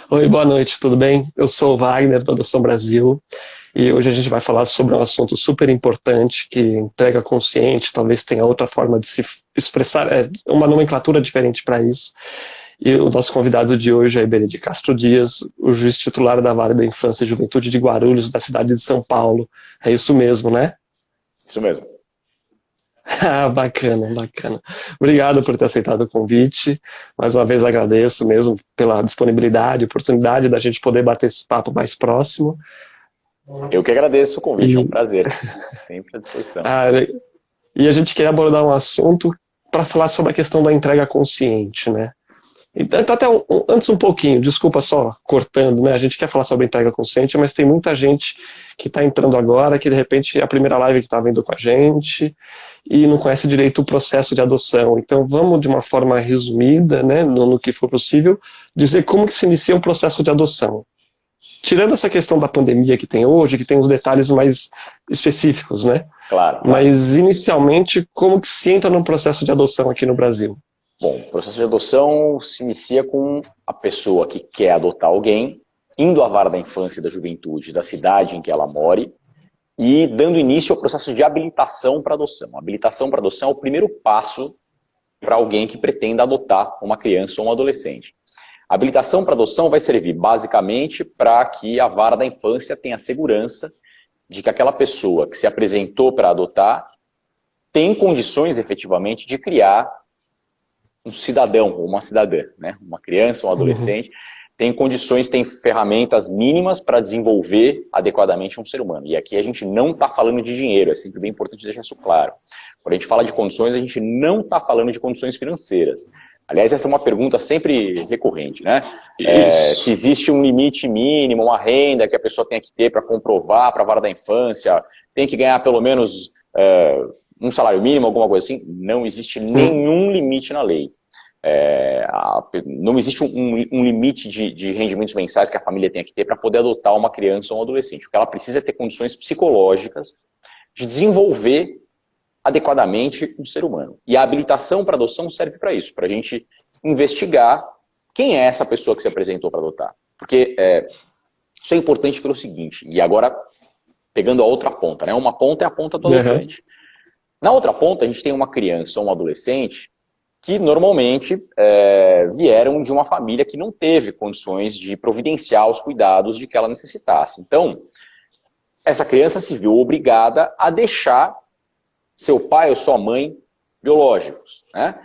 Oi, boa noite, tudo bem? Eu sou o Wagner, do Adoção Brasil, e hoje a gente vai falar sobre um assunto super importante que entrega consciente, talvez tenha outra forma de se expressar, uma nomenclatura diferente para isso. E o nosso convidado de hoje é Iberê de Castro Dias, o juiz titular da Vara da Infância e Juventude de Guarulhos, da cidade de São Paulo. É isso mesmo, né? Isso mesmo. Ah, bacana, bacana. Obrigado por ter aceitado o convite. Mais uma vez agradeço mesmo pela disponibilidade, oportunidade da gente poder bater esse papo mais próximo. Eu que agradeço o convite, é um E, prazer. Sempre à disposição. ah, e a gente queria abordar um assunto para falar sobre a questão da entrega consciente, né? Então, até antes um pouquinho, desculpa só cortando, né? A gente quer falar sobre entrega consciente, mas tem muita gente que está entrando agora, que de repente é a primeira live que está vendo com a gente e não conhece direito o processo de adoção. Então vamos, de uma forma resumida, né, no que for possível, dizer como que se inicia um processo de adoção. Tirando essa questão da pandemia que tem hoje, que tem os detalhes mais específicos, né? Claro, claro. Mas inicialmente, como que se entra num processo de adoção aqui no Brasil? Bom, o processo de adoção se inicia com a pessoa que quer adotar alguém, indo à vara da infância e da juventude da cidade em que ela more e dando início ao processo de habilitação para adoção. A habilitação para adoção é o primeiro passo para alguém que pretenda adotar uma criança ou um adolescente. A habilitação para adoção vai servir basicamente para que a vara da infância tenha segurança de que aquela pessoa que se apresentou para adotar tem condições efetivamente de criar um cidadão ou uma cidadã, né? Uma criança, um adolescente, tem condições, tem ferramentas mínimas para desenvolver adequadamente um ser humano. E aqui a gente não está falando de dinheiro, é sempre bem importante deixar isso claro. Quando a gente fala de condições, a gente não está falando de condições financeiras. Aliás, essa é uma pergunta sempre recorrente, né? Se existe um limite mínimo, uma renda que a pessoa tem que ter para comprovar para a vara da infância, tem que ganhar pelo menos um salário mínimo, alguma coisa assim. Não existe nenhum limite na lei. Não existe um limite de rendimentos mensais que a família tenha que ter para poder adotar uma criança ou um adolescente. O que ela precisa é ter condições psicológicas de desenvolver adequadamente um ser humano. E a habilitação para adoção serve para isso, para a gente investigar quem é essa pessoa que se apresentou para adotar. Porque isso é importante pelo seguinte, e agora pegando a outra ponta, né? Uma ponta é a ponta do adotante. Na outra ponta a gente tem uma criança ou um adolescente que normalmente vieram de uma família que não teve condições de providenciar os cuidados de que ela necessitasse. Então, essa criança se viu obrigada a deixar seu pai ou sua mãe biológicos, né?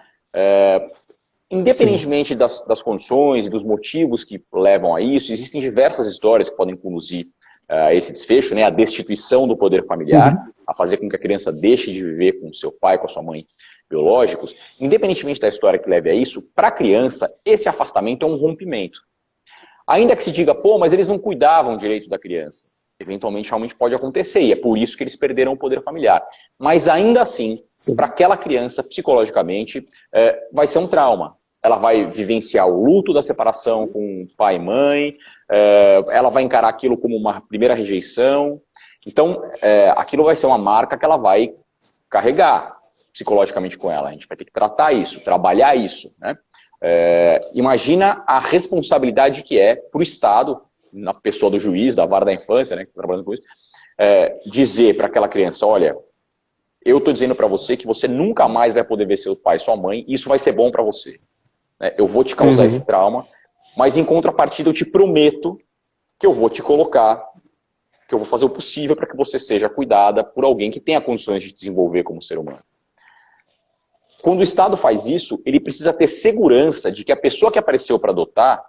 Independentemente das condições e dos motivos que levam a isso, existem diversas histórias que podem conduzir a esse desfecho, né? A destituição do poder familiar, a fazer com que a criança deixe de viver com seu pai, com a sua mãe biológicos. Independentemente da história que leve a isso, para a criança, esse afastamento é um rompimento. Ainda que se diga, pô, mas eles não cuidavam direito da criança. Eventualmente, realmente pode acontecer, e é por isso que eles perderam o poder familiar. Mas ainda assim, para aquela criança, psicologicamente, vai ser um trauma. Ela vai vivenciar o luto da separação com pai e mãe, ela vai encarar aquilo como uma primeira rejeição. Então, aquilo vai ser uma marca que ela vai carregar psicologicamente com ela. A gente vai ter que tratar isso, trabalhar isso, né? Imagina a responsabilidade que é para o Estado, na pessoa do juiz, da vara da infância, né, que está trabalhando com isso, dizer para aquela criança, olha, eu estou dizendo para você que você nunca mais vai poder ver seu pai e sua mãe, e isso vai ser bom para você. Eu vou te causar esse trauma, mas em contrapartida eu te prometo que eu vou te colocar, que eu vou fazer o possível para que você seja cuidada por alguém que tenha condições de te desenvolver como ser humano. Quando o Estado faz isso, ele precisa ter segurança de que a pessoa que apareceu para adotar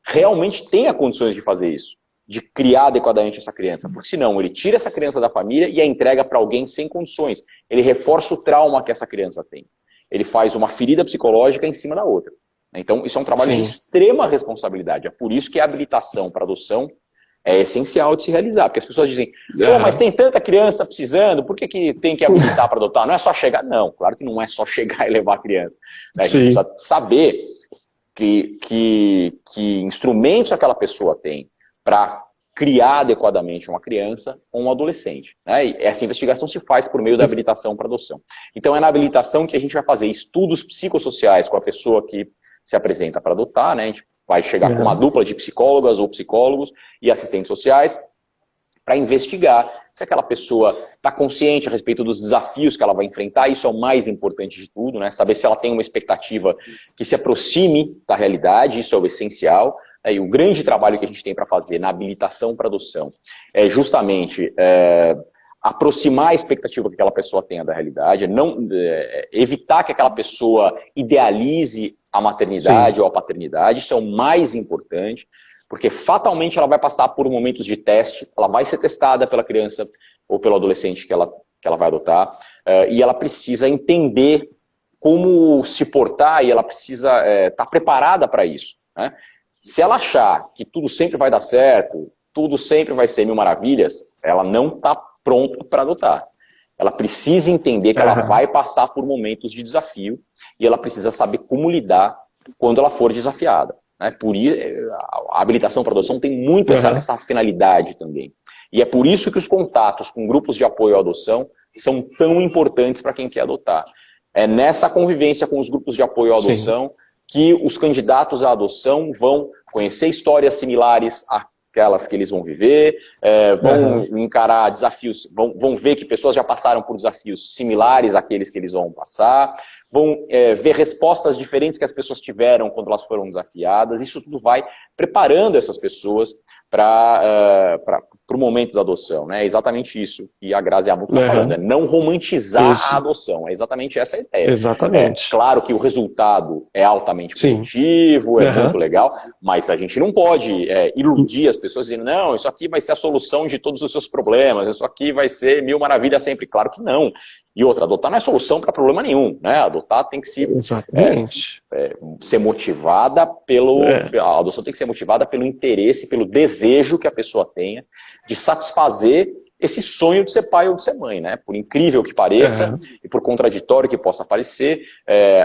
realmente tenha condições de fazer isso, de criar adequadamente essa criança, porque senão ele tira essa criança da família e a entrega para alguém sem condições. Ele reforça o trauma que essa criança tem. Ele faz uma ferida psicológica em cima da outra. Então isso é um trabalho de extrema responsabilidade. É por isso que a habilitação para adoção é essencial de se realizar, porque as pessoas dizem, pô, mas tem tanta criança precisando, por que tem que habilitar para adotar? Não é só chegar? Não, claro que não é só chegar e levar a criança. A gente precisa saber que instrumentos aquela pessoa tem para criar adequadamente uma criança ou um adolescente, né? E essa investigação se faz por meio da habilitação para adoção. Então é na habilitação que a gente vai fazer estudos psicossociais com a pessoa que se apresenta para adotar, né? A gente vai chegar com uma dupla de psicólogas ou psicólogos e assistentes sociais para investigar se aquela pessoa está consciente a respeito dos desafios que ela vai enfrentar. Isso é o mais importante de tudo, né? Saber se ela tem uma expectativa que se aproxime da realidade, isso é o essencial. E o grande trabalho que a gente tem para fazer na habilitação para adoção é justamente aproximar a expectativa que aquela pessoa tenha da realidade, evitar que aquela pessoa idealize a maternidade ou a paternidade. Isso é o mais importante, porque fatalmente ela vai passar por momentos de teste, ela vai ser testada pela criança ou pelo adolescente que ela vai adotar, e ela precisa entender como se portar e ela precisa estar preparada para isso, né? Se ela achar que tudo sempre vai dar certo, tudo sempre vai ser mil maravilhas, ela não está pronta para adotar. Ela precisa entender que ela vai passar por momentos de desafio e ela precisa saber como lidar quando ela for desafiada, né? Por isso, a habilitação para adoção tem muito essa finalidade também. E é por isso que os contatos com grupos de apoio à adoção são tão importantes para quem quer adotar. É nessa convivência com os grupos de apoio à adoção que os candidatos à adoção vão conhecer histórias similares àquelas que eles vão viver, vão encarar desafios, vão ver que pessoas já passaram por desafios similares àqueles que eles vão passar, vão ver respostas diferentes que as pessoas tiveram quando elas foram desafiadas. Isso tudo vai preparando essas pessoas para o momento da adoção, né? É exatamente isso que a Grazi Abuto está falando, é não romantizar a adoção, é exatamente essa a ideia. Exatamente. É claro que o resultado é altamente positivo, é muito legal, mas a gente não pode iludir as pessoas dizendo, não, isso aqui vai ser a solução de todos os seus problemas, isso aqui vai ser mil maravilhas sempre. Claro que não. E outra, adotar não é solução para problema nenhum, né? Adotar tem que ser motivada a adoção tem que ser motivada pelo interesse, pelo desejo que a pessoa tenha de satisfazer esse sonho de ser pai ou de ser mãe, né? Por incrível que pareça e por contraditório que possa parecer,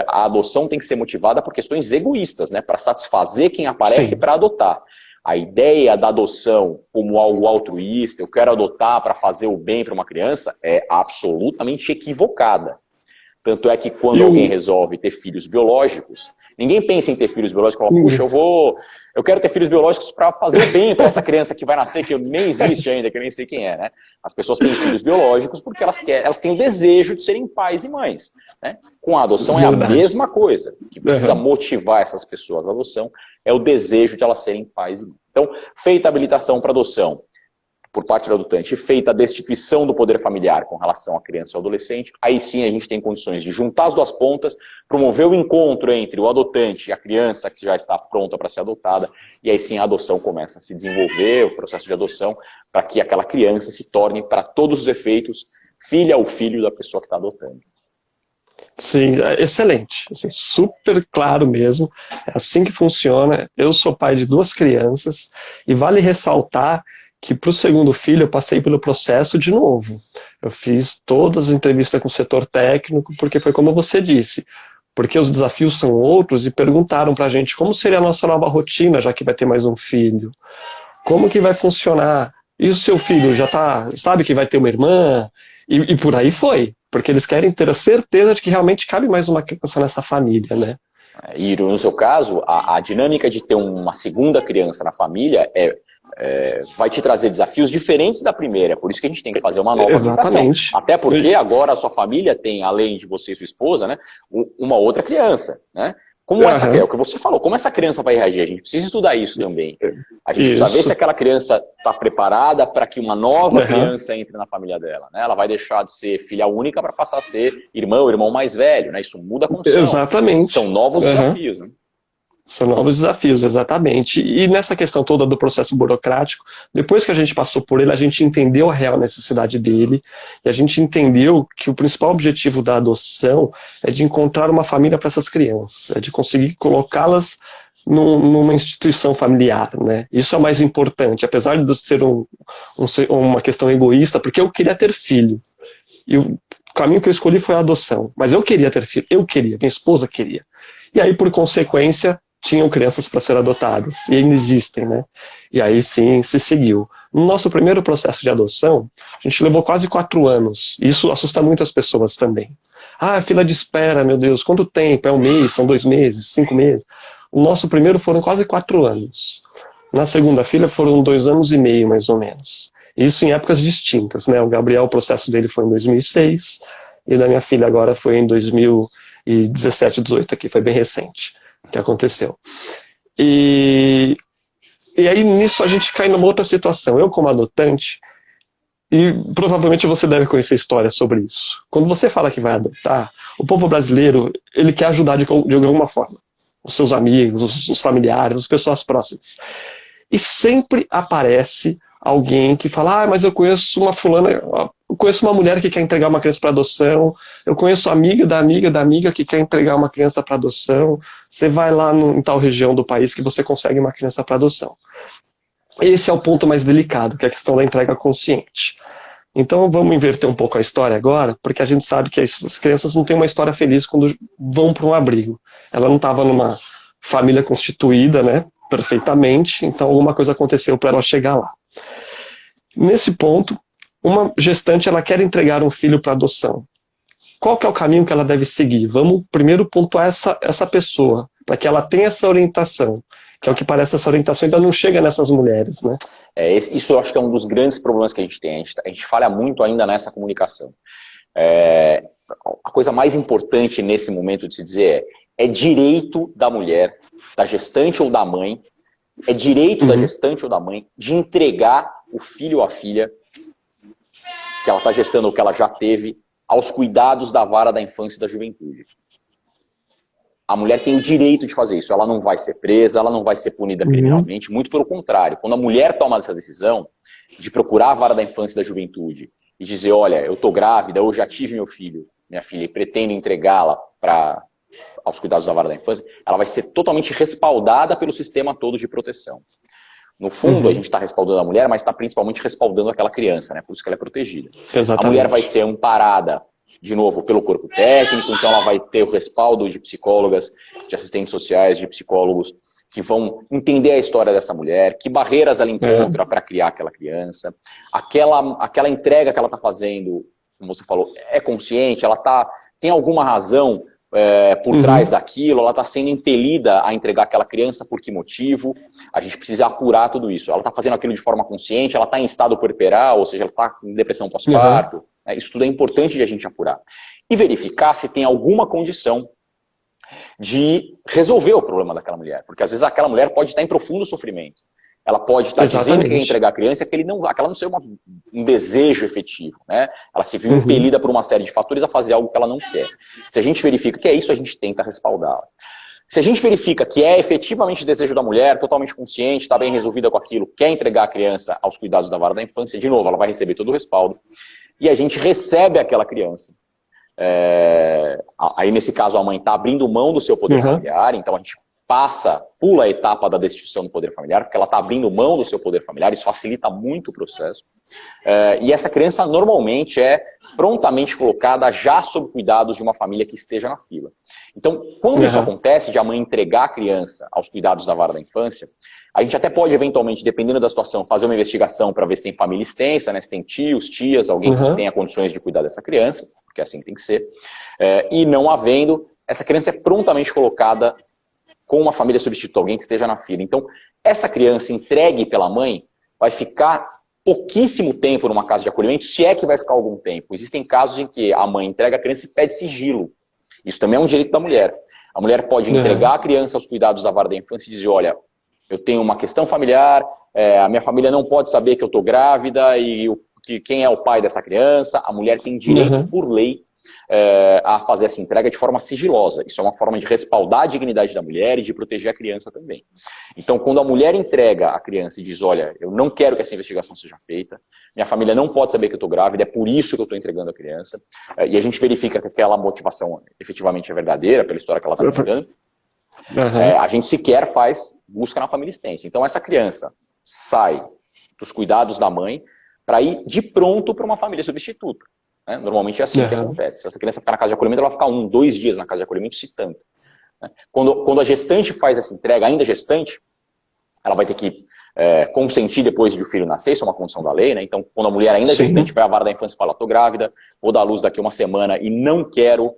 a adoção tem que ser motivada por questões egoístas, né? Para satisfazer quem aparece para adotar. A ideia da adoção como algo altruísta, eu quero adotar para fazer o bem para uma criança, é absolutamente equivocada. Tanto é que quando alguém resolve ter filhos biológicos, ninguém pensa em ter filhos biológicos e fala, puxa, eu quero ter filhos biológicos para fazer o bem para essa criança que vai nascer, que nem existe ainda, que eu nem sei quem é, né? As pessoas têm filhos biológicos porque elas têm o desejo de serem pais e mães, né? Com a adoção é a mesma coisa. O que precisa motivar essas pessoas à adoção é o desejo de elas serem pais e mães. Então, feita a habilitação para adoção por parte do adotante e feita a destituição do poder familiar com relação à criança ou adolescente, aí sim a gente tem condições de juntar as duas pontas, promover o encontro entre o adotante e a criança que já está pronta para ser adotada, e aí sim a adoção começa a se desenvolver, o processo de adoção, para que aquela criança se torne, para todos os efeitos, filha ou filho da pessoa que está adotando. Sim, excelente, assim, super claro mesmo, é assim que funciona. Eu sou pai de 2 crianças e vale ressaltar que para o segundo filho eu passei pelo processo de novo. Eu fiz todas as entrevistas com o setor técnico, porque foi como você disse, porque os desafios são outros e perguntaram para a gente como seria a nossa nova rotina, já que vai ter mais um filho. Como que vai funcionar? E o seu filho já sabe que vai ter uma irmã? E por aí foi, porque eles querem ter a certeza de que realmente cabe mais uma criança nessa família, né? E no seu caso, a dinâmica de ter uma segunda criança na família vai te trazer desafios diferentes da primeira, por isso que a gente tem que fazer uma nova aplicação. Até porque agora a sua família tem, além de você e sua esposa, né, uma outra criança, né? Como é o que você falou, como essa criança vai reagir? A gente precisa estudar isso também. A gente precisa ver se aquela criança está preparada para que uma nova criança entre na família dela, né? Ela vai deixar de ser filha única para passar a ser irmã ou irmão mais velho, né? Isso muda a condição. Exatamente. São novos desafios, né? São novos desafios, exatamente. E nessa questão toda do processo burocrático, depois que a gente passou por ele, a gente entendeu a real necessidade dele, e a gente entendeu que o principal objetivo da adoção é de encontrar uma família para essas crianças, é de conseguir colocá-las numa instituição familiar, né? Isso é o mais importante, apesar de ser uma questão egoísta, porque eu queria ter filho. E o caminho que eu escolhi foi a adoção. Mas eu queria ter filho, minha esposa queria. E aí, por consequência, tinham crianças para ser adotadas, e ainda existem, né? E aí sim, se seguiu. No nosso primeiro processo de adoção, a gente levou quase 4 anos. Isso assusta muitas pessoas também. Ah, fila de espera, meu Deus, quanto tempo? É 1 mês, são 2 meses, 5 meses? O nosso primeiro foram quase 4 anos. Na segunda filha foram 2 anos e meio, mais ou menos. Isso em épocas distintas, né? O Gabriel, o processo dele foi em 2006, e da minha filha agora foi em 2017, 18 aqui, foi bem recente que aconteceu. E aí nisso a gente cai numa outra situação. Eu como adotante, e provavelmente você deve conhecer histórias sobre isso. Quando você fala que vai adotar, o povo brasileiro, ele quer ajudar de alguma forma. Os seus amigos, os familiares, as pessoas próximas. E sempre aparece alguém que fala, mas eu conheço uma fulana, eu conheço uma mulher que quer entregar uma criança para adoção, eu conheço amiga da amiga da amiga que quer entregar uma criança para adoção, você vai lá em tal região do país que você consegue uma criança para adoção. Esse é o ponto mais delicado, que é a questão da entrega consciente. Então vamos inverter um pouco a história agora, porque a gente sabe que as crianças não têm uma história feliz quando vão para um abrigo. Ela não estava numa família constituída, né, perfeitamente, então alguma coisa aconteceu para ela chegar lá. Nesse ponto, uma gestante ela quer entregar um filho para adoção. Qual que é o caminho que ela deve seguir? Vamos primeiro pontuar essa pessoa, para que ela tenha essa orientação, que é o que parece essa orientação ainda não chega nessas mulheres, né? Isso eu acho que é um dos grandes problemas que a gente tem. A gente falha muito ainda nessa comunicação. A coisa mais importante nesse momento de se dizer é direito da mulher, da gestante ou da mãe, é direito da gestante ou da mãe de entregar o filho ou a filha que ela está gestando ou que ela já teve aos cuidados da vara da infância e da juventude. A mulher tem o direito de fazer isso. Ela não vai ser presa, ela não vai ser punida criminalmente, muito pelo contrário. Quando a mulher toma essa decisão de procurar a vara da infância e da juventude e dizer, olha, eu estou grávida, eu já tive meu filho, minha filha, e pretendo entregá-la aos cuidados da vara da infância, ela vai ser totalmente respaldada pelo sistema todo de proteção. No fundo, a gente está respaldando a mulher, mas está principalmente respaldando aquela criança, né? Por isso que ela é protegida. Exatamente. A mulher vai ser amparada, de novo, pelo corpo técnico, então ela vai ter o respaldo de psicólogas, de assistentes sociais, de psicólogos, que vão entender a história dessa mulher, que barreiras ela encontra para criar aquela criança. Aquela entrega que ela está fazendo, como você falou, é consciente, ela tem alguma razão por trás daquilo, ela está sendo impelida a entregar aquela criança por que motivo, a gente precisa apurar tudo isso. Ela está fazendo aquilo de forma consciente, ela está em estado puerperal, ou seja, ela está em depressão pós-parto. Isso tudo é importante de a gente apurar. E verificar se tem alguma condição de resolver o problema daquela mulher. Porque às vezes aquela mulher pode estar em profundo sofrimento. Ela pode estar dizendo que quer entregar a criança, que aquela não seja um desejo efetivo, né? Ela se viu impelida por uma série de fatores a fazer algo que ela não quer. Se a gente verifica que é isso, a gente tenta respaldá-la. Se a gente verifica que é efetivamente o desejo da mulher, totalmente consciente, está bem resolvida com aquilo, quer entregar a criança aos cuidados da vara da infância, de novo, ela vai receber todo o respaldo. E a gente recebe aquela criança. Aí nesse caso a mãe está abrindo mão do seu poder familiar, então a gente pula a etapa da destituição do poder familiar, porque ela está abrindo mão do seu poder familiar, isso facilita muito o processo. E essa criança normalmente é prontamente colocada já sob cuidados de uma família que esteja na fila. Então, quando isso acontece, de a mãe entregar a criança aos cuidados da vara da infância, a gente até pode, eventualmente, dependendo da situação, fazer uma investigação para ver se tem família extensa, né, se tem tios, tias, alguém que tenha condições de cuidar dessa criança, porque é assim que tem que ser. E não havendo, essa criança é prontamente colocada com uma família substituta, alguém que esteja na fila. Então, essa criança entregue pela mãe vai ficar pouquíssimo tempo numa casa de acolhimento, se é que vai ficar algum tempo. Existem casos em que a mãe entrega a criança e pede sigilo. Isso também é um direito da mulher. A mulher pode entregar a criança aos cuidados da vara da infância e dizer, olha, eu tenho uma questão familiar, a minha família não pode saber que eu estou grávida e quem é o pai dessa criança. A mulher tem direito, por lei, a fazer essa entrega de forma sigilosa. Isso é uma forma de respaldar a dignidade da mulher e de proteger a criança também. Então, quando a mulher entrega a criança e diz, olha, eu não quero que essa investigação seja feita, minha família não pode saber que eu estou grávida, é por isso que eu estou entregando a criança, e a gente verifica que aquela motivação efetivamente é verdadeira, pela história que ela está contando, a gente sequer busca na família extensa. Então, essa criança sai dos cuidados da mãe para ir de pronto para uma família substituta. Né? Normalmente é assim que acontece. Se essa criança ficar na casa de acolhimento, ela vai ficar 1, 2 dias na casa de acolhimento, se tanto. Né? Quando a gestante faz essa entrega, ainda gestante, ela vai ter que consentir depois de o filho nascer, isso é uma condição da lei, né? Então, quando a mulher ainda gestante vai à vara da infância e fala, estou grávida, vou dar à luz daqui 1 semana e não quero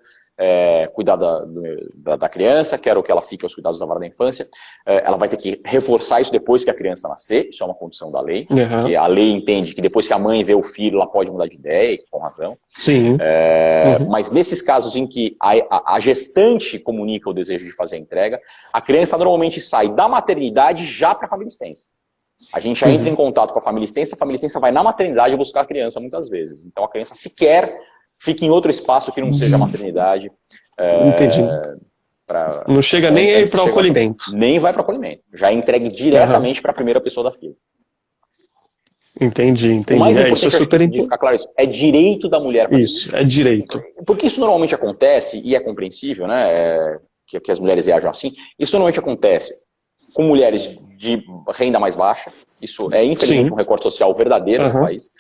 cuidar da criança, quero que ela fique aos cuidados da vara da infância. Ela vai ter que reforçar isso depois que a criança nascer, isso é uma condição da lei. Porque a lei entende que depois que a mãe vê o filho, ela pode mudar de ideia, e com razão. Sim. Mas nesses casos em que a gestante comunica o desejo de fazer a entrega, a criança normalmente sai da maternidade já para a família extensa. A gente já entra em contato com a família extensa vai na maternidade buscar a criança muitas vezes. Então a criança sequer fica em outro espaço que não seja a maternidade. Entendi. Não chega nem aí para o acolhimento. Nem vai para o acolhimento. Já é entregue diretamente para a primeira pessoa da fila. Entendi. O mais importante isso é super de ficar claro isso. É direito da mulher. Isso, é direito. Porque isso normalmente acontece, e é compreensível, né? Que as mulheres reajam assim. Isso normalmente acontece com mulheres de renda mais baixa. Isso é, infelizmente, um recorte social verdadeiro no país.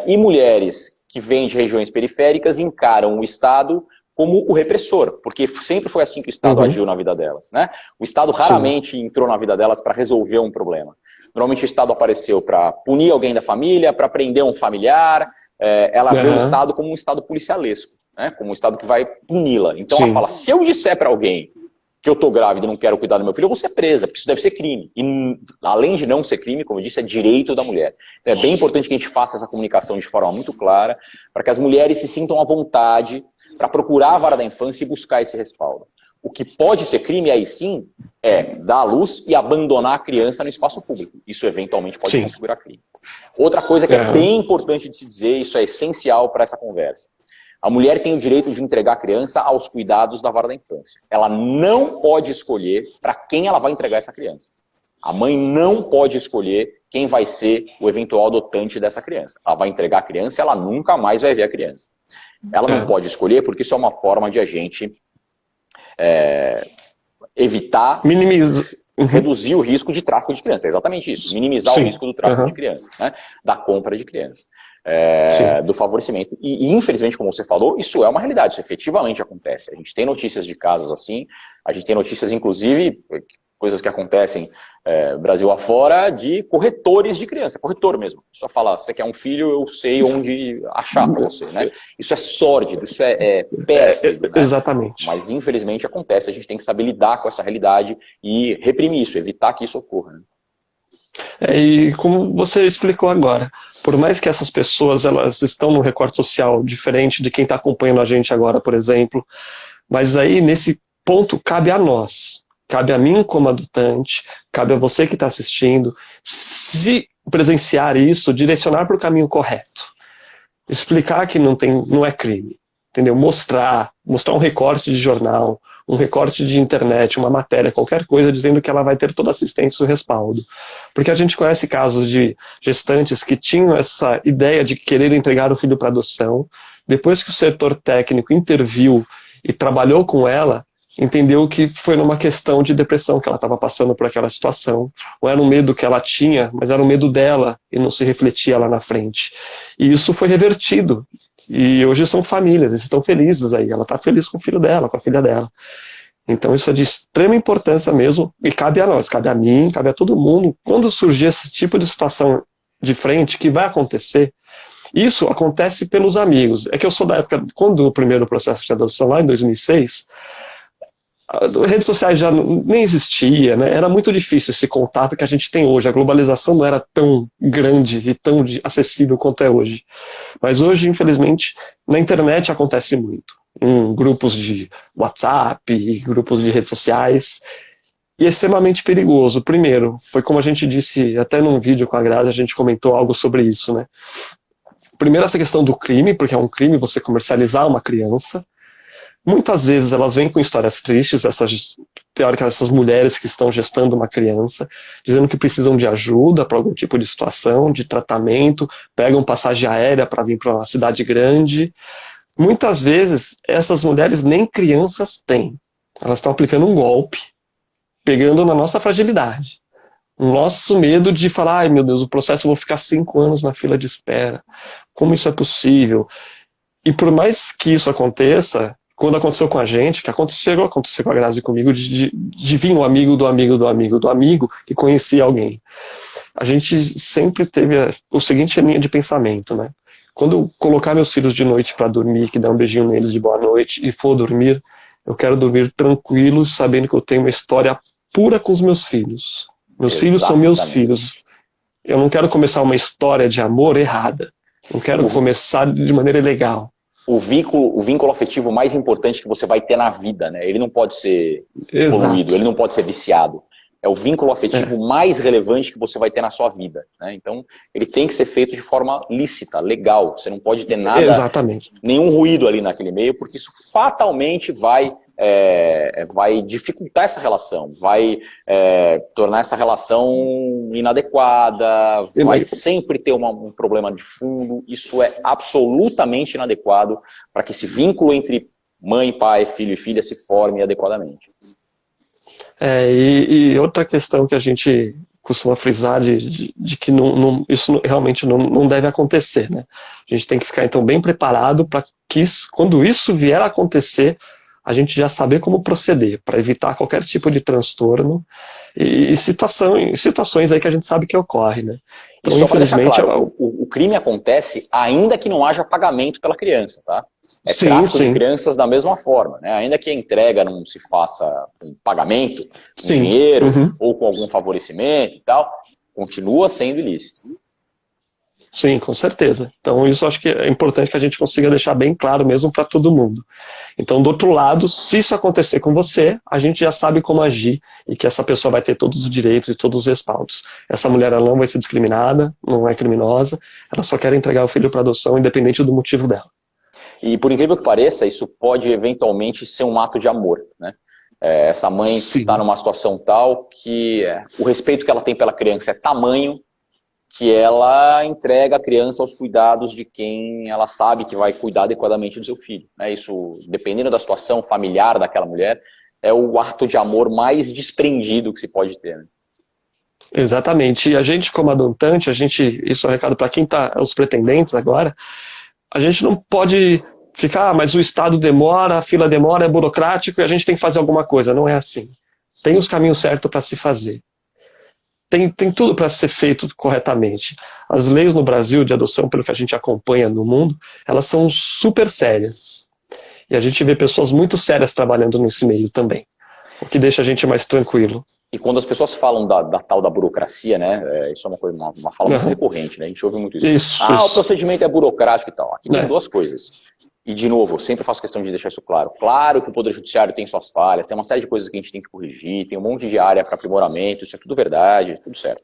E mulheres que vêm de regiões periféricas encaram o Estado como o repressor, porque sempre foi assim que o Estado agiu na vida delas, né? O Estado raramente entrou na vida delas para resolver um problema. Normalmente o Estado apareceu para punir alguém da família, para prender um familiar. Ela vê o Estado como um Estado policialesco, né? Como um Estado que vai puni-la. Então ela fala, se eu disser para alguém que eu tô grávida e não quero cuidar do meu filho, eu vou ser presa, porque isso deve ser crime. E além de não ser crime, como eu disse, é direito da mulher. Então é bem importante que a gente faça essa comunicação de forma muito clara, para que as mulheres se sintam à vontade para procurar a vara da infância e buscar esse respaldo. O que pode ser crime, aí sim, é dar à luz e abandonar a criança no espaço público. Isso eventualmente pode configurar crime. Outra coisa que é bem importante de se dizer, isso é essencial para essa conversa. A mulher tem o direito de entregar a criança aos cuidados da vara da infância. Ela não pode escolher para quem ela vai entregar essa criança. A mãe não pode escolher quem vai ser o eventual adotante dessa criança. Ela vai entregar a criança e ela nunca mais vai ver a criança. Ela não pode escolher porque isso é uma forma de a gente evitar, reduzir o risco de tráfico de criança. É exatamente isso. Minimizar o risco do tráfico de criança, né? Da compra de criança. Do favorecimento. E infelizmente, como você falou, isso é uma realidade, isso efetivamente acontece. A gente tem notícias de casos assim, a gente tem notícias, inclusive, coisas que acontecem Brasil afora, de corretores de criança, corretor mesmo. Só fala, você quer um filho, eu sei onde achar para você, né? Isso é sórdido, isso é pérfido, né? Exatamente. Mas infelizmente acontece, a gente tem que saber lidar com essa realidade e reprimir isso, evitar que isso ocorra, né? E como você explicou agora, por mais que essas pessoas elas estão num recorte social diferente de quem está acompanhando a gente agora, por exemplo, mas aí nesse ponto cabe a nós, cabe a mim como adotante, cabe a você que está assistindo, se presenciar isso, direcionar para o caminho correto, explicar que não é crime, entendeu? Mostrar um recorte de jornal, um recorte de internet, uma matéria, qualquer coisa, dizendo que ela vai ter toda a assistência e o respaldo. Porque a gente conhece casos de gestantes que tinham essa ideia de querer entregar o filho para adoção, depois que o setor técnico interviu e trabalhou com ela, entendeu que foi numa questão de depressão que ela estava passando por aquela situação. Não era um medo que ela tinha, mas era um medo dela e não se refletia lá na frente. E isso foi revertido. E hoje são famílias, eles estão felizes aí. Ela está feliz com o filho dela, com a filha dela. Então isso é de extrema importância mesmo, e cabe a nós, cabe a mim, cabe a todo mundo. Quando surgir esse tipo de situação de frente, que vai acontecer, isso acontece pelos amigos. É que eu sou da época, quando o primeiro processo de adoção, lá em 2006, redes sociais já nem existia, né? Era muito difícil esse contato que a gente tem hoje. A globalização não era tão grande e tão acessível quanto é hoje. Mas hoje, infelizmente, na internet acontece muito. Em grupos de WhatsApp, grupos de redes sociais. E é extremamente perigoso. Primeiro, foi como a gente disse, até num vídeo com a Grazi, a gente comentou algo sobre isso, né? Primeiro, essa questão do crime, porque é um crime você comercializar uma criança. Muitas vezes elas vêm com histórias tristes, essas mulheres que estão gestando uma criança, dizendo que precisam de ajuda para algum tipo de situação, de tratamento, pegam passagem aérea para vir para uma cidade grande. Muitas vezes essas mulheres nem crianças têm. Elas estão aplicando um golpe, pegando na nossa fragilidade. O nosso medo de falar, ai meu Deus, o processo eu vou ficar 5 anos na fila de espera. Como isso é possível? E por mais que isso aconteça, quando aconteceu com a gente, que aconteceu com a Grazi e comigo, de vir um amigo do amigo do amigo do amigo que conhecia alguém. A gente sempre teve o seguinte linha de pensamento, né? Quando eu colocar meus filhos de noite para dormir, que der um beijinho neles de boa noite e for dormir, eu quero dormir tranquilo, sabendo que eu tenho uma história pura com os meus filhos. Meus filhos são meus filhos. Eu não quero começar uma história de amor errada. Não quero começar de maneira ilegal. O vínculo afetivo mais importante que você vai ter na vida, né? Ele não pode ser poluído, ele não pode ser viciado. É o vínculo afetivo mais relevante que você vai ter na sua vida, né? Então, ele tem que ser feito de forma lícita, legal. Você não pode ter nada, nenhum ruído ali naquele meio, porque isso fatalmente vai dificultar essa relação, vai tornar essa relação inadequada, vai sempre ter um problema de fundo. Isso é absolutamente inadequado para que esse vínculo entre mãe, pai, filho e filha se forme adequadamente. E outra questão que a gente costuma frisar de que isso realmente não deve acontecer, né? A gente tem que ficar então bem preparado para que quando isso vier a acontecer, a gente já saber como proceder, para evitar qualquer tipo de transtorno e situações aí que a gente sabe que ocorre, né? Então, infelizmente, claro, o crime acontece ainda que não haja pagamento pela criança, tá? Tráfico de crianças da mesma forma, né? Ainda que a entrega não se faça com pagamento, com dinheiro, ou com algum favorecimento e tal, continua sendo ilícito. Sim, com certeza. Então isso acho que é importante que a gente consiga deixar bem claro mesmo para todo mundo. Então, do outro lado, se isso acontecer com você, a gente já sabe como agir e que essa pessoa vai ter todos os direitos e todos os respaldos. Essa mulher ela não vai ser discriminada, não é criminosa, ela só quer entregar o filho para adoção independente do motivo dela. E por incrível que pareça, isso pode eventualmente ser um ato de amor, né? Essa mãe está numa situação tal que o respeito que ela tem pela criança é tamanho que ela entrega a criança aos cuidados de quem ela sabe que vai cuidar adequadamente do seu filho, né? Isso, dependendo da situação familiar daquela mulher, é o ato de amor mais desprendido que se pode ter, né? Exatamente. E a gente, como adotante, isso é um recado para quem está, os pretendentes agora, a gente não pode ficar, mas o Estado demora, a fila demora, é burocrático e a gente tem que fazer alguma coisa. Não é assim. Tem os caminhos certos para se fazer. Tem tudo para ser feito corretamente. As leis no Brasil de adoção, pelo que a gente acompanha no mundo, elas são super sérias. E a gente vê pessoas muito sérias trabalhando nesse meio também, o que deixa a gente mais tranquilo. E quando as pessoas falam da tal da burocracia, né, isso é uma fala muito recorrente, né, a gente ouve muito isso. O procedimento é burocrático e tal. Aqui tem duas coisas. E, de novo, eu sempre faço questão de deixar isso claro. Claro que o Poder Judiciário tem suas falhas, tem uma série de coisas que a gente tem que corrigir, tem um monte de área para aprimoramento, isso é tudo verdade, tudo certo.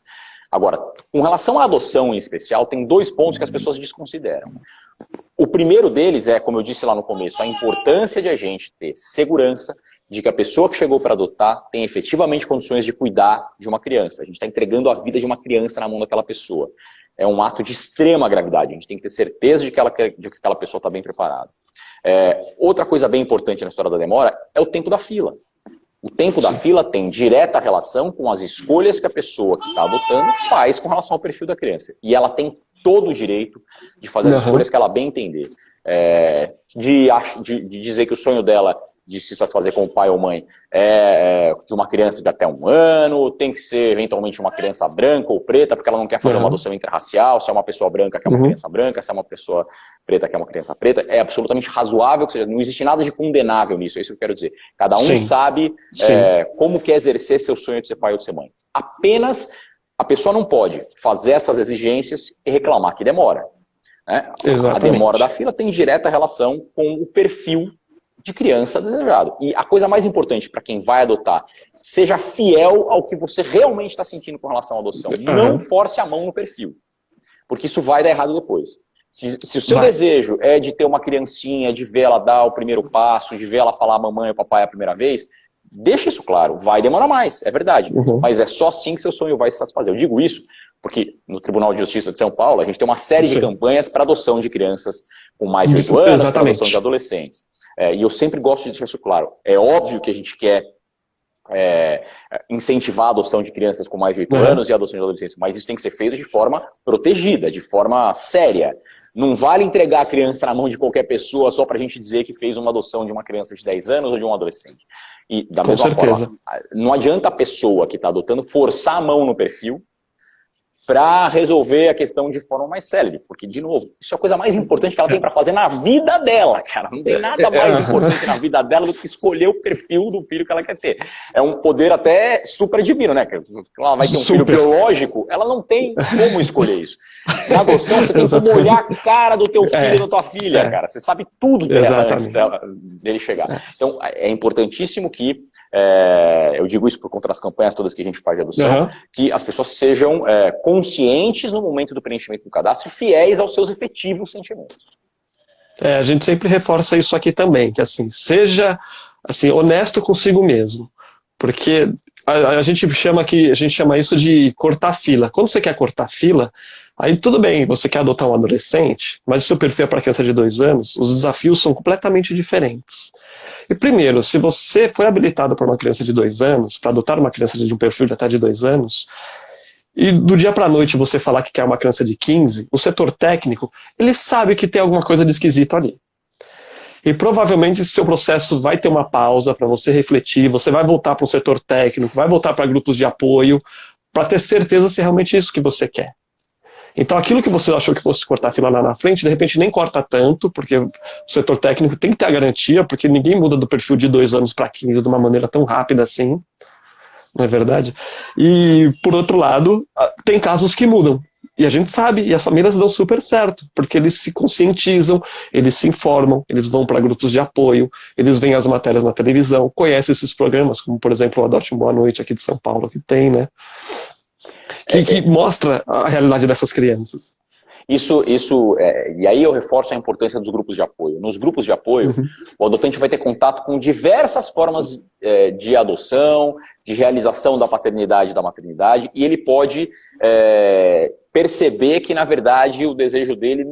Agora, com relação à adoção em especial, tem dois pontos que as pessoas desconsideram. O primeiro deles é, como eu disse lá no começo, a importância de a gente ter segurança de que a pessoa que chegou para adotar tem efetivamente condições de cuidar de uma criança. A gente está entregando a vida de uma criança na mão daquela pessoa. É um ato de extrema gravidade. A gente tem que ter certeza de que aquela pessoa está bem preparada. Outra coisa bem importante na história da demora é o tempo da fila. O tempo da fila tem direta relação com as escolhas que a pessoa que está adotando faz com relação ao perfil da criança. E ela tem todo o direito de fazer as escolhas que ela bem entender. De dizer que o sonho dela de se satisfazer com o pai ou mãe de uma criança de até 1 ano, tem que ser eventualmente uma criança branca ou preta, porque ela não quer fazer uma adoção interracial, se é uma pessoa branca que é uma criança branca, se é uma pessoa preta que é uma criança preta, é absolutamente razoável, ou seja, não existe nada de condenável nisso, é isso que eu quero dizer. Cada um sabe como quer exercer seu sonho de ser pai ou de ser mãe. Apenas a pessoa não pode fazer essas exigências e reclamar que demora. Né? A demora da fila tem direta relação com o perfil de criança desejado. E a coisa mais importante para quem vai adotar, seja fiel ao que você realmente está sentindo com relação à adoção. Não force a mão no perfil, porque isso vai dar errado depois. Se o seu desejo é de ter uma criancinha, de ver ela dar o primeiro passo, de ver ela falar mamãe ou papai a primeira vez, deixa isso claro. Vai demorar mais, é verdade. Mas é só assim que seu sonho vai se satisfazer. Eu digo isso porque no Tribunal de Justiça de São Paulo a gente tem uma série de campanhas para adoção de crianças com mais de 8 anos, para adoção de adolescentes. E eu sempre gosto de deixar isso claro. É óbvio que a gente quer incentivar a adoção de crianças com mais de 8 anos e a adoção de adolescentes, mas isso tem que ser feito de forma protegida, de forma séria. Não vale entregar a criança na mão de qualquer pessoa só para a gente dizer que fez uma adoção de uma criança de 10 anos ou de um adolescente. E da mesma forma, não adianta a pessoa que está adotando forçar a mão no perfil para resolver a questão de forma mais célere. Porque, de novo, isso é a coisa mais importante que ela tem para fazer na vida dela, cara. Não tem nada mais importante na vida dela do que escolher o perfil do filho que ela quer ter. É um poder até super divino, né? Ela vai ter um filho biológico, ela não tem como escolher isso. Na adoção, você tem como olhar a cara do teu filho e da tua filha, cara. Você sabe tudo dela antes dele chegar. Então, é importantíssimo que, eu digo isso por conta das campanhas todas que a gente faz de adoção, que as pessoas sejam conscientes no momento do preenchimento do cadastro e fiéis aos seus efetivos sentimentos. A gente sempre reforça isso aqui também, que assim, seja assim, honesto consigo mesmo. Porque a gente chama isso de cortar fila. Quando você quer cortar fila, aí tudo bem, você quer adotar um adolescente, mas o seu perfil é para criança de 2 anos, os desafios são completamente diferentes. E primeiro, se você foi habilitado para uma criança de 2 anos, para adotar uma criança de um perfil de até de 2 anos, e do dia para a noite você falar que quer uma criança de 15, o setor técnico, ele sabe que tem alguma coisa de esquisito ali. E provavelmente seu processo vai ter uma pausa para você refletir, você vai voltar para o setor técnico, vai voltar para grupos de apoio, para ter certeza se é realmente isso que você quer. Então aquilo que você achou que fosse cortar a fila lá na frente, de repente nem corta tanto, porque o setor técnico tem que ter a garantia, porque ninguém muda do perfil de 2 anos para 15 de uma maneira tão rápida assim, não é verdade? E por outro lado, tem casos que mudam. E a gente sabe, e as famílias dão super certo, porque eles se conscientizam, eles se informam, eles vão para grupos de apoio, eles veem as matérias na televisão, conhecem esses programas, como por exemplo o Adote Boa Noite aqui de São Paulo, que tem, né? Que mostra a realidade dessas crianças. E aí eu reforço a importância dos grupos de apoio. Nos grupos de apoio, o adotante vai ter contato com diversas formas de adoção, de realização da paternidade e da maternidade, e ele pode perceber que, na verdade, o desejo dele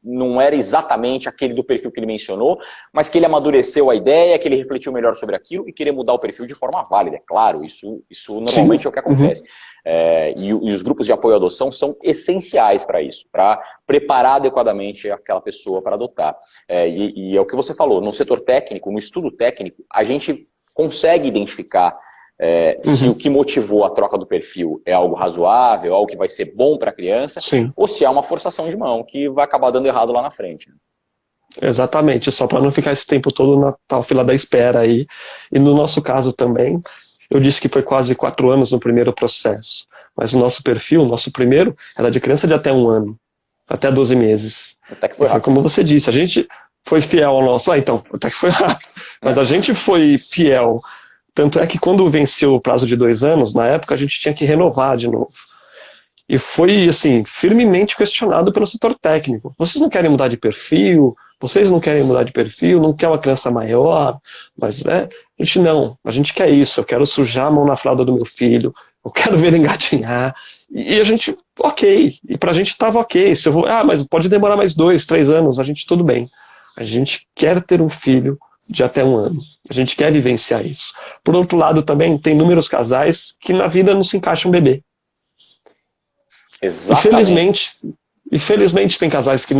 não era exatamente aquele do perfil que ele mencionou, mas que ele amadureceu a ideia, que ele refletiu melhor sobre aquilo e queria mudar o perfil de forma válida. É claro, isso normalmente é o que acontece. E os grupos de apoio à adoção são essenciais para isso, para preparar adequadamente aquela pessoa para adotar. E é o que você falou, no setor técnico, no estudo técnico, a gente consegue identificar se o que motivou a troca do perfil é algo razoável, algo que vai ser bom para a criança, ou se é uma forçação de mão que vai acabar dando errado lá na frente. Exatamente, só para não ficar esse tempo todo na tal fila da espera aí. E no nosso caso também, eu disse que foi quase 4 anos no primeiro processo, mas o nosso perfil, o nosso primeiro, era de criança de até 1 ano, até 12 meses. Até que foi rápido. Como você disse, a gente foi fiel ao nosso... então, até que foi rápido. Mas a gente foi fiel. Tanto é que quando venceu o prazo de 2 anos, na época a gente tinha que renovar de novo. E foi, assim, firmemente questionado pelo setor técnico. Vocês não querem mudar de perfil? Vocês não querem mudar de perfil? Não quer uma criança maior? Mas, a gente não. A gente quer isso. Eu quero sujar a mão na fralda do meu filho. Eu quero ver ele engatinhar. E a gente, ok. E pra gente tava ok. Se eu vou, mas pode demorar mais 2, 3 anos. A gente, tudo bem. A gente quer ter um filho de até 1 ano. A gente quer vivenciar isso. Por outro lado, também, tem inúmeros casais que na vida não se encaixa um bebê. Exatamente. Infelizmente tem casais que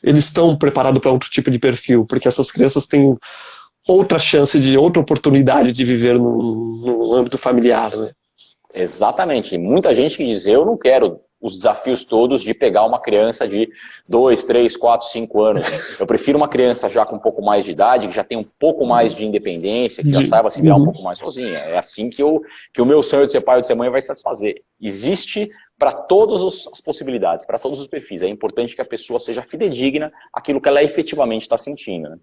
eles estão preparados para outro tipo de perfil, porque essas crianças têm outra chance, outra oportunidade de viver no âmbito familiar, né? Exatamente. Muita gente que diz, eu não quero os desafios todos de pegar uma criança de 2, 3, 4, 5 anos. Eu prefiro uma criança já com um pouco mais de idade, que já tem um pouco mais de independência, que já saiba se virar um pouco mais sozinha. É assim que o meu sonho de ser pai ou de ser mãe vai satisfazer. Existe para todas as possibilidades, para todos os perfis. É importante que a pessoa seja fidedigna àquilo que ela efetivamente está sentindo, né?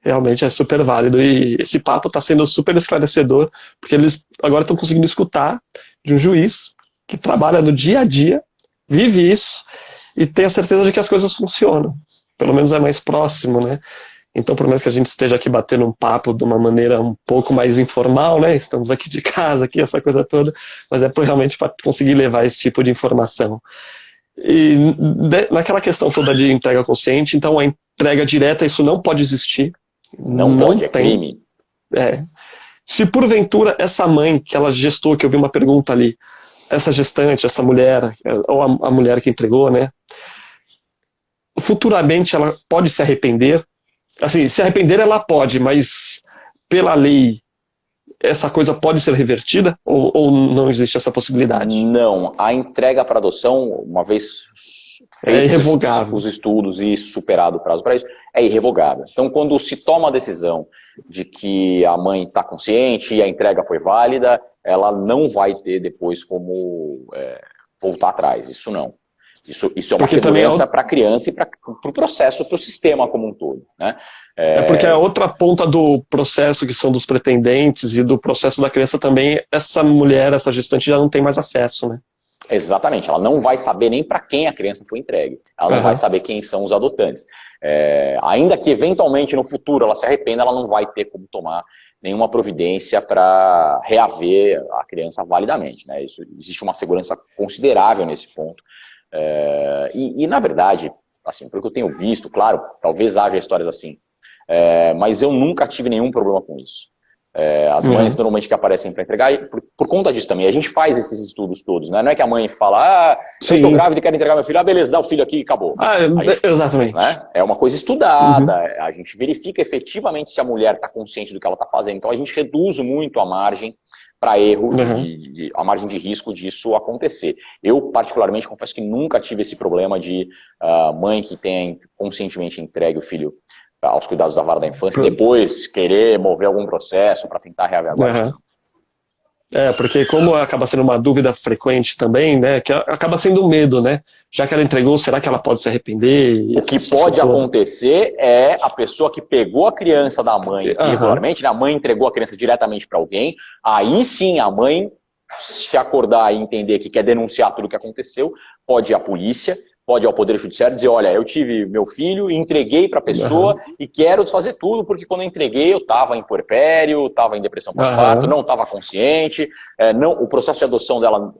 Realmente é super válido. E esse papo está sendo super esclarecedor, porque eles agora estão conseguindo escutar de um juiz que trabalha no dia a dia, vive isso, e tem a certeza de que as coisas funcionam. Pelo menos é mais próximo, né? Então, por mais que a gente esteja aqui batendo um papo de uma maneira um pouco mais informal, né? Estamos aqui de casa, aqui, essa coisa toda, mas é realmente para conseguir levar esse tipo de informação. E naquela questão toda de entrega consciente, então a entrega direta, isso não pode existir. Não pode, é crime. Se porventura essa mãe que ela gestou, que eu vi uma pergunta ali, essa gestante, essa mulher, ou a mulher que entregou, né? Futuramente ela pode se arrepender. Assim, se arrepender ela pode, mas pela lei essa coisa pode ser revertida ou não existe essa possibilidade? Não, a entrega para adoção, uma vez feitos os estudos e superado o prazo para isso, é irrevogável. Então, quando se toma a decisão de que a mãe está consciente e a entrega foi válida, ela não vai ter depois como voltar atrás, isso não. Isso é uma segurança para a criança e para o processo, para o sistema como um todo, né? Porque a outra ponta do processo, que são dos pretendentes, e do processo da criança também, essa mulher, essa gestante já não tem mais acesso, né? Exatamente, ela não vai saber nem para quem a criança foi entregue, ela não vai saber quem são os adotantes. Ainda que eventualmente no futuro ela se arrependa, ela não vai ter como tomar nenhuma providência para reaver a criança validamente, né? Existe uma segurança considerável nesse ponto. E na verdade, assim, pelo que eu tenho visto, claro, talvez haja histórias assim, mas eu nunca tive nenhum problema com isso. As mães normalmente que aparecem para entregar, por conta disso também, a gente faz esses estudos todos, né? Não é que a mãe fala, eu tô grávida e quero entregar meu filho, beleza, dá o filho aqui e acabou. Exatamente. Né? É uma coisa estudada, a gente verifica efetivamente se a mulher está consciente do que ela está fazendo, então a gente reduz muito a margem para erro, a margem de risco disso acontecer. Eu, particularmente, confesso que nunca tive esse problema de mãe que tenha conscientemente entregue o filho aos cuidados da vara da infância, depois querer mover algum processo para tentar reaver a guarda. Porque como acaba sendo uma dúvida frequente também, né, que acaba sendo um medo, né? Já que ela entregou, será que ela pode se arrepender? O que pode acontecer é a pessoa que pegou a criança da mãe irregularmente, né, a mãe entregou a criança diretamente para alguém, aí sim a mãe, se acordar e entender que quer denunciar tudo o que aconteceu, pode ir à polícia, pode ir ao Poder Judiciário e dizer, olha, eu tive meu filho, entreguei para a pessoa e quero desfazer tudo, porque quando eu entreguei eu estava em puerpério, estava em depressão pós-parto, não estava consciente, o processo de adoção dela,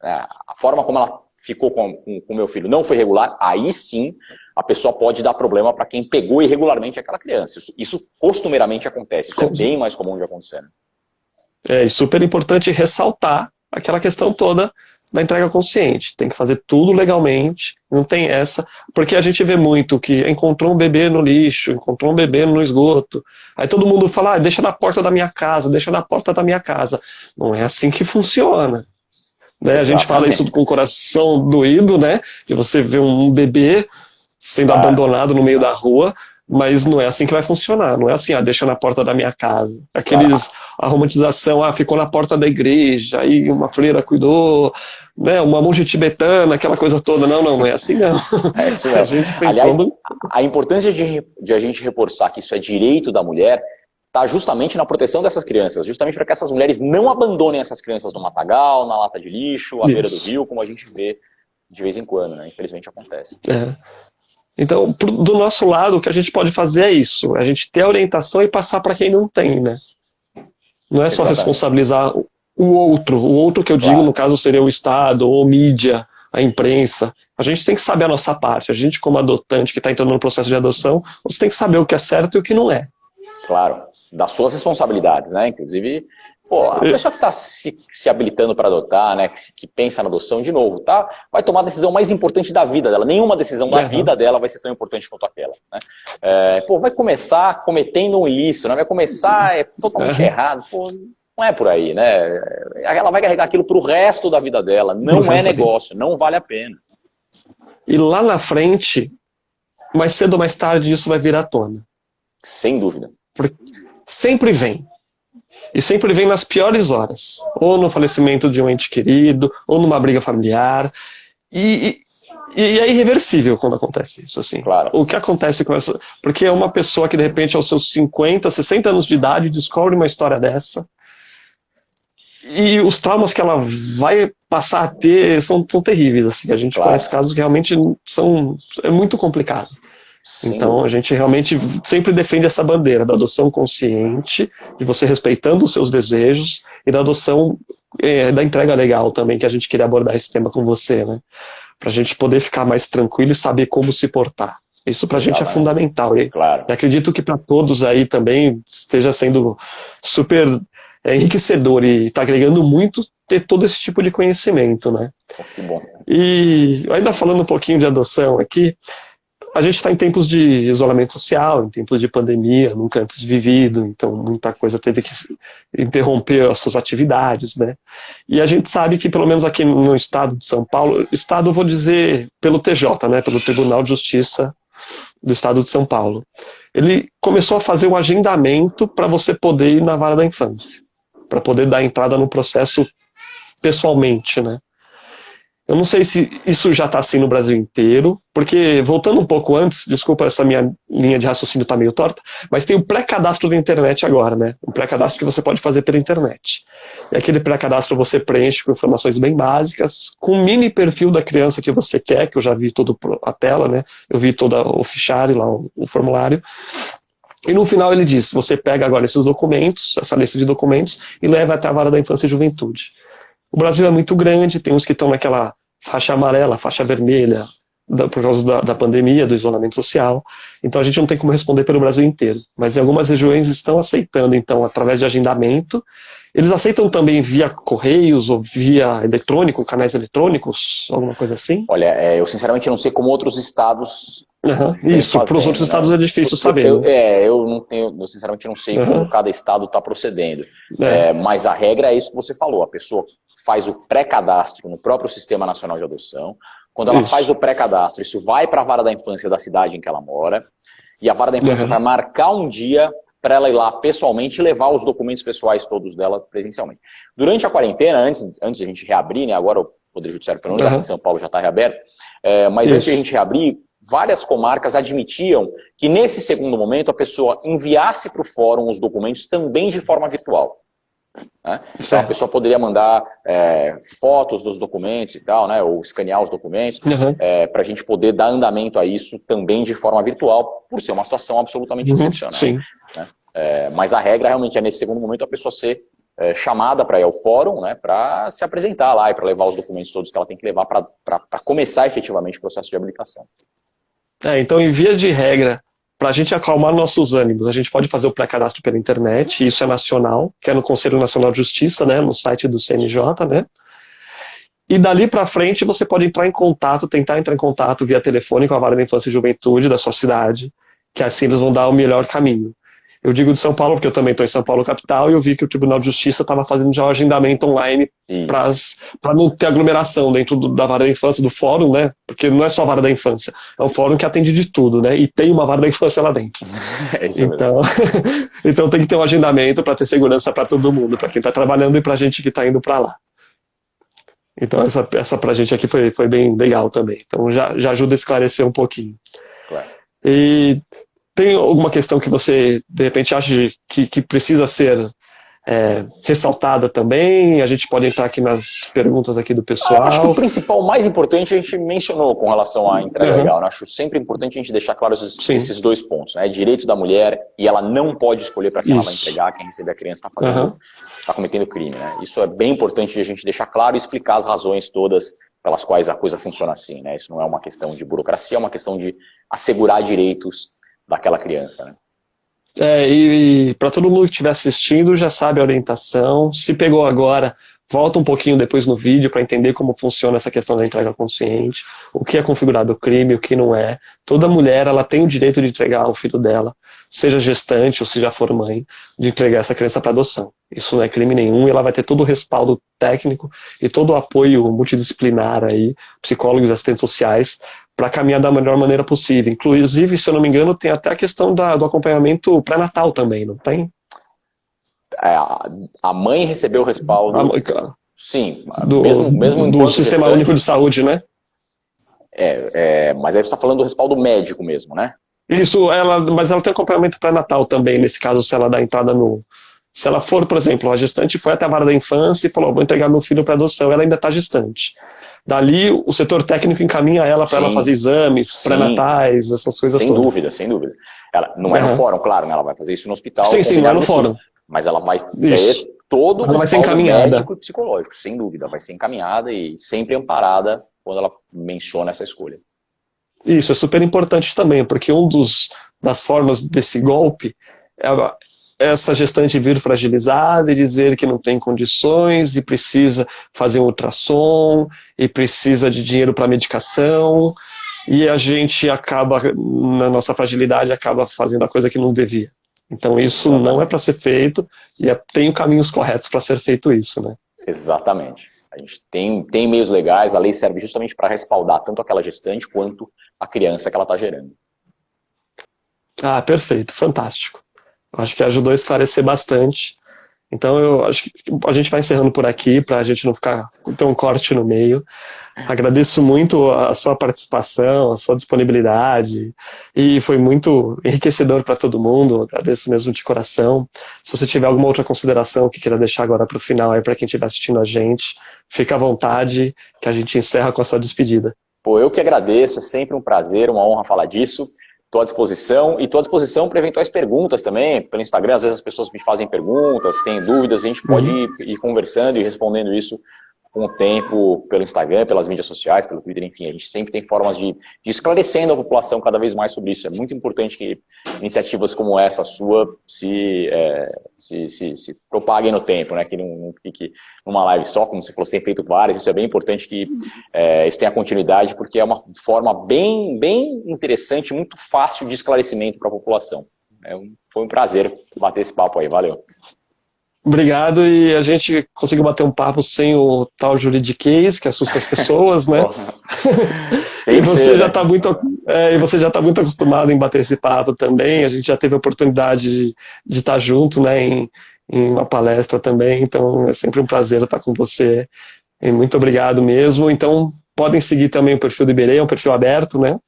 a forma como ela ficou com o meu filho não foi regular, aí sim a pessoa pode dar problema para quem pegou irregularmente aquela criança. Isso costumeiramente acontece, isso é bem mais comum de acontecer. Né? É super importante ressaltar aquela questão toda da entrega consciente. Tem que fazer tudo legalmente, não tem essa... Porque a gente vê muito que encontrou um bebê no lixo, encontrou um bebê no esgoto, aí todo mundo fala, deixa na porta da minha casa, deixa na porta da minha casa. Não é assim que funciona. Né? A gente fala isso com o coração doído, né? Que você vê um bebê sendo abandonado no meio da rua, mas não é assim que vai funcionar, não é assim, deixa na porta da minha casa. A romantização, ficou na porta da igreja, aí uma freira cuidou, né, uma monge tibetana, aquela coisa toda. Não é assim não. É isso mesmo. Aliás, a importância de a gente reforçar que isso é direito da mulher está justamente na proteção dessas crianças, justamente para que essas mulheres não abandonem essas crianças no matagal, na lata de lixo, à beira do rio, como a gente vê de vez em quando, né? Infelizmente acontece. Então, do nosso lado, o que a gente pode fazer é isso, a gente ter a orientação e passar para quem não tem, né? Não é só responsabilizar o outro que eu digo, no caso, seria o Estado, ou mídia, a imprensa. A gente tem que saber a nossa parte, a gente como adotante que está entrando no processo de adoção, você tem que saber o que é certo e o que não é. Claro, das suas responsabilidades, né? Inclusive, a pessoa que está se habilitando para adotar, né? Que pensa na adoção, de novo, vai tomar a decisão mais importante da vida dela. Nenhuma decisão da vida dela vai ser tão importante quanto aquela. Né? Vai começar cometendo um ilícito, né? Vai começar totalmente errado. Não é por aí, né? Ela vai carregar aquilo para o resto da vida dela. Não é negócio, não vale a pena. E lá na frente, mais cedo ou mais tarde, isso vai vir à tona. Sem dúvida. Porque sempre vem. E sempre vem nas piores horas. Ou no falecimento de um ente querido, ou numa briga familiar. E é irreversível quando acontece isso. Assim. Claro. O que acontece com essa... Porque é uma pessoa que, de repente, aos seus 50, 60 anos de idade, descobre uma história dessa. E os traumas que ela vai passar a ter são terríveis. Assim. A gente conhece casos que realmente é muito complicado. Sim. Então a gente realmente sempre defende essa bandeira da adoção consciente, de você respeitando os seus desejos, e da adoção, da entrega legal também, que a gente queria abordar esse tema com você, né? Pra gente poder ficar mais tranquilo e saber como se portar. Isso pra gente é fundamental. E acredito que para todos aí também esteja sendo super enriquecedor e está agregando muito ter todo esse tipo de conhecimento, né? Que bom. E ainda falando um pouquinho de adoção aqui, a gente está em tempos de isolamento social, em tempos de pandemia, nunca antes vivido, então muita coisa teve que interromper as suas atividades, né? E a gente sabe que, pelo menos aqui no estado de São Paulo, estado, eu vou dizer, pelo TJ, né, pelo Tribunal de Justiça do estado de São Paulo, ele começou a fazer um agendamento para você poder ir na vara da infância, para poder dar entrada no processo pessoalmente, né? Eu não sei se isso já está assim no Brasil inteiro, porque, voltando um pouco antes, desculpa, essa minha linha de raciocínio está meio torta, mas tem o pré-cadastro da internet agora, né? Um pré-cadastro que você pode fazer pela internet. E aquele pré-cadastro você preenche com informações bem básicas, com um mini perfil da criança que você quer, que eu já vi toda a tela, né? Eu vi todo o fichário lá, o formulário. E no final ele diz, você pega agora esses documentos, essa lista de documentos, e leva até a vara da infância e juventude. O Brasil é muito grande, tem uns que estão naquela faixa amarela, faixa vermelha, por causa da pandemia, do isolamento social. Então a gente não tem como responder pelo Brasil inteiro. Mas em algumas regiões estão aceitando, então, através de agendamento. Eles aceitam também via correios ou via eletrônico, canais eletrônicos, alguma coisa assim? Olha, eu sinceramente não sei como outros estados... Isso, para os outros estados é difícil saber. Eu não tenho, eu sinceramente não sei como cada estado está procedendo. Mas a regra é isso que você falou, a pessoa faz o pré-cadastro no próprio Sistema Nacional de Adoção. Quando ela faz o pré-cadastro, isso vai para a vara da infância da cidade em que ela mora, e a vara da infância vai marcar um dia para ela ir lá pessoalmente e levar os documentos pessoais todos dela presencialmente. Durante a quarentena, antes de a gente reabrir, né, agora o Poder Judiciário Penal em São Paulo já está reaberto, mas antes de a gente reabrir, várias comarcas admitiam que nesse segundo momento a pessoa enviasse para o fórum os documentos também de forma virtual. Né? Então a pessoa poderia mandar fotos dos documentos e tal, né, ou escanear os documentos, para a gente poder dar andamento a isso também de forma virtual, por ser uma situação absolutamente excepcional. Sim. Né? Mas a regra realmente é nesse segundo momento a pessoa ser chamada para ir ao fórum, né, para se apresentar lá e para levar os documentos todos que ela tem que levar para começar efetivamente o processo de habilitação. Então, em via de regra, para a gente acalmar nossos ânimos, a gente pode fazer o pré-cadastro pela internet, e isso é nacional, que é no Conselho Nacional de Justiça, né, no site do CNJ, né? E dali para frente você pode entrar em contato, tentar entrar em contato via telefone com a Vara da Infância e Juventude da sua cidade, que assim eles vão dar o melhor caminho. Eu digo de São Paulo porque eu também estou em São Paulo capital e eu vi que o Tribunal de Justiça estava fazendo já o agendamento online para não ter aglomeração dentro da Vara da Infância, do fórum, né? Porque não é só a Vara da Infância, é um fórum que atende de tudo, né? E tem uma Vara da Infância lá dentro. Então tem que ter um agendamento para ter segurança para todo mundo, para quem está trabalhando e para a gente que está indo para lá. Então essa para a gente aqui foi bem legal também. Então já ajuda a esclarecer um pouquinho. Claro. E tem alguma questão que você, de repente, acha que precisa ser ressaltada também? A gente pode entrar aqui nas perguntas aqui do pessoal. Acho que o principal, o mais importante, a gente mencionou com relação à entrega legal. Né? Acho sempre importante a gente deixar claro esses dois pontos. Né? Direito da mulher, e ela não pode escolher para quem ela vai entregar, quem receber a criança está cometendo crime. Né? Isso é bem importante de a gente deixar claro e explicar as razões todas pelas quais a coisa funciona assim. Né? Isso não é uma questão de burocracia, é uma questão de assegurar direitos daquela criança, né? E para todo mundo que estiver assistindo, já sabe a orientação. Se pegou agora, volta um pouquinho depois no vídeo para entender como funciona essa questão da entrega consciente, o que é configurado o crime, o que não é. Toda mulher ela tem o direito de entregar o filho dela, seja gestante ou se já for mãe, de entregar essa criança para adoção. Isso não é crime nenhum e ela vai ter todo o respaldo técnico e todo o apoio multidisciplinar aí, psicólogos e assistentes sociais, para caminhar da melhor maneira possível. Inclusive, se eu não me engano, tem até a questão do acompanhamento pré-natal também, não tem? A mãe recebeu o respaldo. Sim, mesmo do Sistema Único de Saúde, né? Mas aí você está falando do respaldo médico mesmo, né? Isso, mas ela tem acompanhamento pré-natal também, nesse caso, se ela dá entrada no... Se ela for, por exemplo, a gestante foi até a vara da infância e falou, vou entregar meu filho para adoção, ela ainda está gestante. Dali, o setor técnico encaminha ela para ela fazer exames pré-natais, essas coisas todas. Sem dúvida. Ela não é no fórum, claro, né? Ela vai fazer isso no hospital. Sim, não é no fórum. Mas ela vai ter todo o respaldo médico e psicológico, sem dúvida. Vai ser encaminhada e sempre amparada quando ela menciona essa escolha. Isso, é super importante também, porque das formas desse golpe é essa gestante vir fragilizada e dizer que não tem condições e precisa fazer um ultrassom e precisa de dinheiro para medicação e a gente acaba, na nossa fragilidade, acaba fazendo a coisa que não devia. Então isso não é para ser feito, e tem caminhos corretos para ser feito isso, né? Exatamente. A gente tem meios legais, a lei serve justamente para respaldar tanto aquela gestante quanto a criança que ela está gerando. Ah, perfeito, fantástico. Acho que ajudou a esclarecer bastante. Então eu acho que a gente vai encerrando por aqui, para a gente não ficar ter um corte no meio. Agradeço muito a sua participação, a sua disponibilidade, e foi muito enriquecedor para todo mundo. Agradeço mesmo de coração. Se você tiver alguma outra consideração que queira deixar agora para o final, aí para quem estiver assistindo a gente, fica à vontade, que a gente encerra com a sua despedida. Pô, eu que agradeço, é sempre um prazer, uma honra falar disso. Estou à disposição, e estou à disposição para eventuais perguntas também, pelo Instagram. Às vezes as pessoas me fazem perguntas, têm dúvidas, a gente pode ir conversando e respondendo isso com o tempo, pelo Instagram, pelas mídias sociais, pelo Twitter, enfim. A gente sempre tem formas de esclarecendo a população cada vez mais sobre isso. É muito importante que iniciativas como essa sua se propaguem no tempo, né? Que não fique numa live só, como você falou, você tem feito várias. Isso é bem importante que isso tenha continuidade, porque é uma forma bem interessante, muito fácil de esclarecimento para a população. Foi um prazer bater esse papo aí. Valeu. Obrigado, e a gente conseguiu bater um papo sem o tal juridiquês, que assusta as pessoas, né? E você já está muito acostumado em bater esse papo também. A gente já teve a oportunidade de estar junto, né, em uma palestra também, então é sempre um prazer estar com você. E muito obrigado mesmo. Então, podem seguir também o perfil do Iberê, é um perfil aberto, né?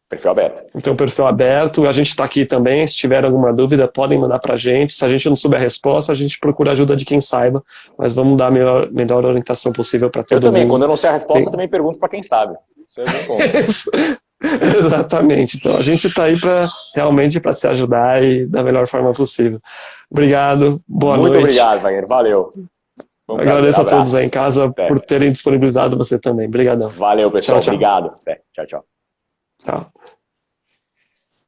Perfil aberto. Então, perfil aberto. A gente está aqui também. Se tiver alguma dúvida, podem mandar para a gente. Se a gente não souber a resposta, a gente procura ajuda de quem saiba. Mas vamos dar a melhor orientação possível para todo mundo. Eu também, quando eu não sei a resposta, eu também pergunto para quem sabe. Isso é bem bom. Exatamente. Então, a gente está aí realmente para se ajudar e da melhor forma possível. Obrigado. Boa noite. Muito obrigado, Wagner. Valeu. Agradeço a todos aí em casa por terem disponibilizado você também. Obrigadão. Valeu, pessoal. Tchau, tchau. Obrigado. Tchau, tchau. Tchau.